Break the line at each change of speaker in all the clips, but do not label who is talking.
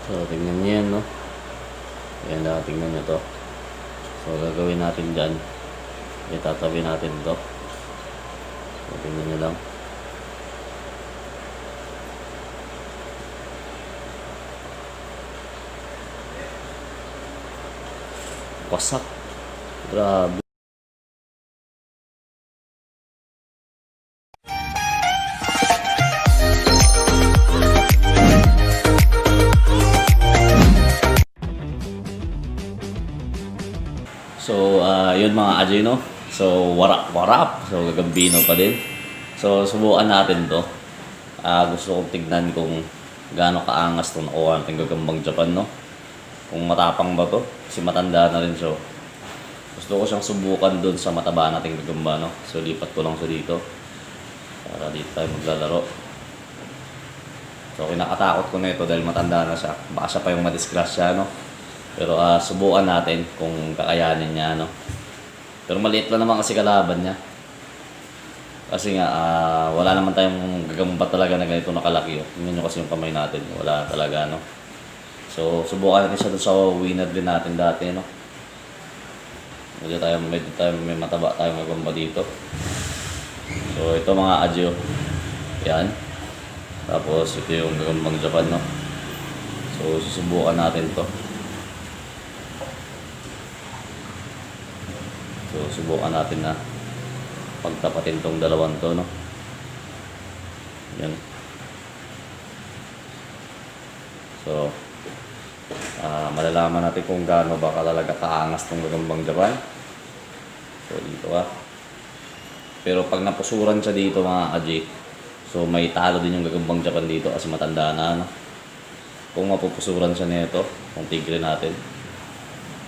So, tingnan nyo yan, no? Ayan na, tingnan nyo to. So, gagawin natin dyan. Itatabi natin to. So, tingnan nyo lang. Wasak. Grabe. So, yun mga Ajay, no? So, warap. So, gagambino pa din. So, subukan natin to. Gusto kong tignan kung gaano kaangas to nakuha natin gagambang Japan, no? Kung matapang ba to. Kasi matanda na rin siya. Gusto ko siyang subukan doon sa mataba nating gagamba, no? So, lipat ko lang siya dito. Para dito tayo maglalaro. So, kinakatakot ko na ito dahil matanda na siya. Baka siya pa yung madisgrasya, no? Pero subukan natin kung kakayanin niya, no? Pero maliit lang naman kasi kalaban niya. Kasi nga, wala naman tayong gagamba talaga na ganito nakalaki. Tingnan nyo kasi yung kamay natin. Wala talaga, no? So, subukan natin siya doon sa winner din natin dati, no? Medyo tayo may mataba tayong gagamba dito. So, ito mga adyo. Yan. Tapos, ito yung gagambang Japan, no? So, susubukan natin to. So, subukan natin na pagtapatin tong dalawang to, no? Yan. So, malalaman natin kung gaano ba talaga kaangas tong gagambang Japan. So, dito pero pag napusuran siya dito mga Aji, so may talo din yung gagambang Japan dito kasi matanda na, no? Kung mapupusuran siya nito, kung tigre natin,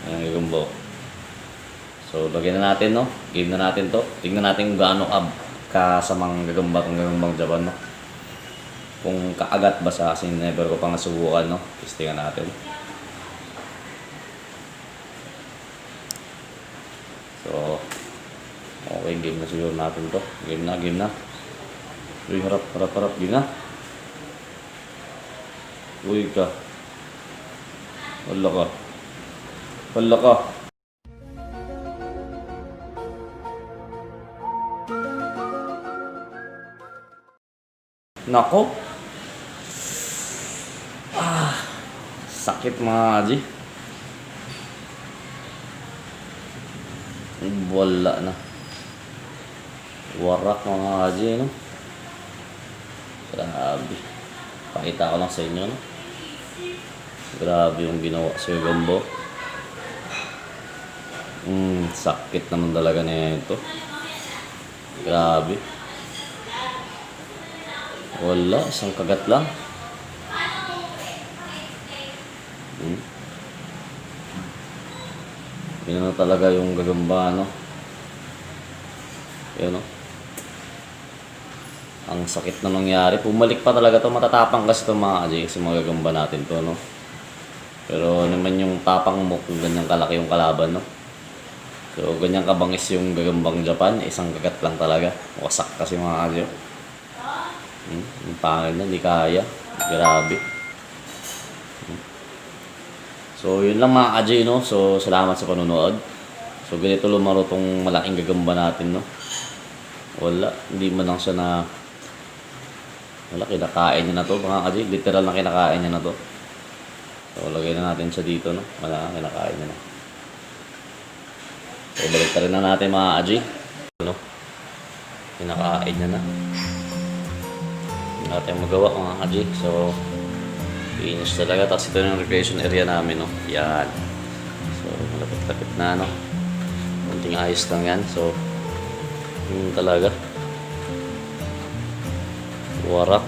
yung gagambo. So, lagyan na natin, no? Game na natin to. Tingnan natin kung gaano kasamang gagamba kung gagambang Japan, no? Kung kaagat ba sa kasi never ko pang nasubukan, no? Testingan natin. So, okay, game na siguro natin to. Game na. Uy, harap, game na. Uy ka. Wala ka. Nako. Sakit mga Aji. Wala na. Warak mga Aji, no? Grabe. Pakita ko lang sa inyo, no? Grabe yung ginawa sa gambo. Sakit naman talaga na ito. Grabe. Wala, isang kagat lang. Yun na talaga yung gagamba, no? Yun, no? Ang sakit na nangyari. Pumalik pa talaga to. Matatapang kasi ito mga Aji. Kasi mga gagamba natin to, no? Pero naman yung tapang mo kung ganyang kalaki yung kalaban, no? So, ganyang kabangis yung gagambang Japan. Isang kagat lang talaga. Wasak kasi mga Aji. Yung pangil na, hindi kaya. Grabe. So, yun lang mga Aji, no? So, salamat sa panonood. So, ganito lumaro tong malaking gagamba natin, no? Wala. Hindi man lang siya na... Wala, kinakain niya na to, mga Aji. Literal na kinakain niya na to. So, lagay na natin siya dito, no? Wala, kinakain niya na. So, balik rin na natin mga Aji. No? Kinakain niya na. Natin magawa mga Aji. So, finish talaga. Tapos ito yung recreation area namin, no? Yan. So, malapit-lapit na, no? Kunting ayos lang yan. So, yun talaga. Warak.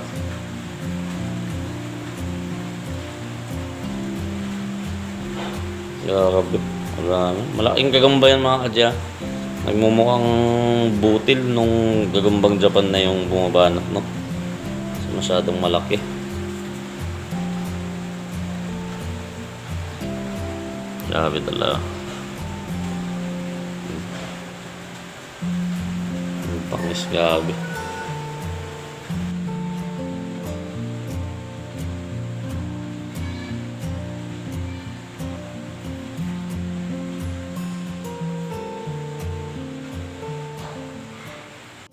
Grabe. Malaking gagamba yan mga Aji. Nagmumukhang butil nung gagambang Japan na yung bumabanat, no? Masyadong malaki. Grabe talaga. Pangis, grabe.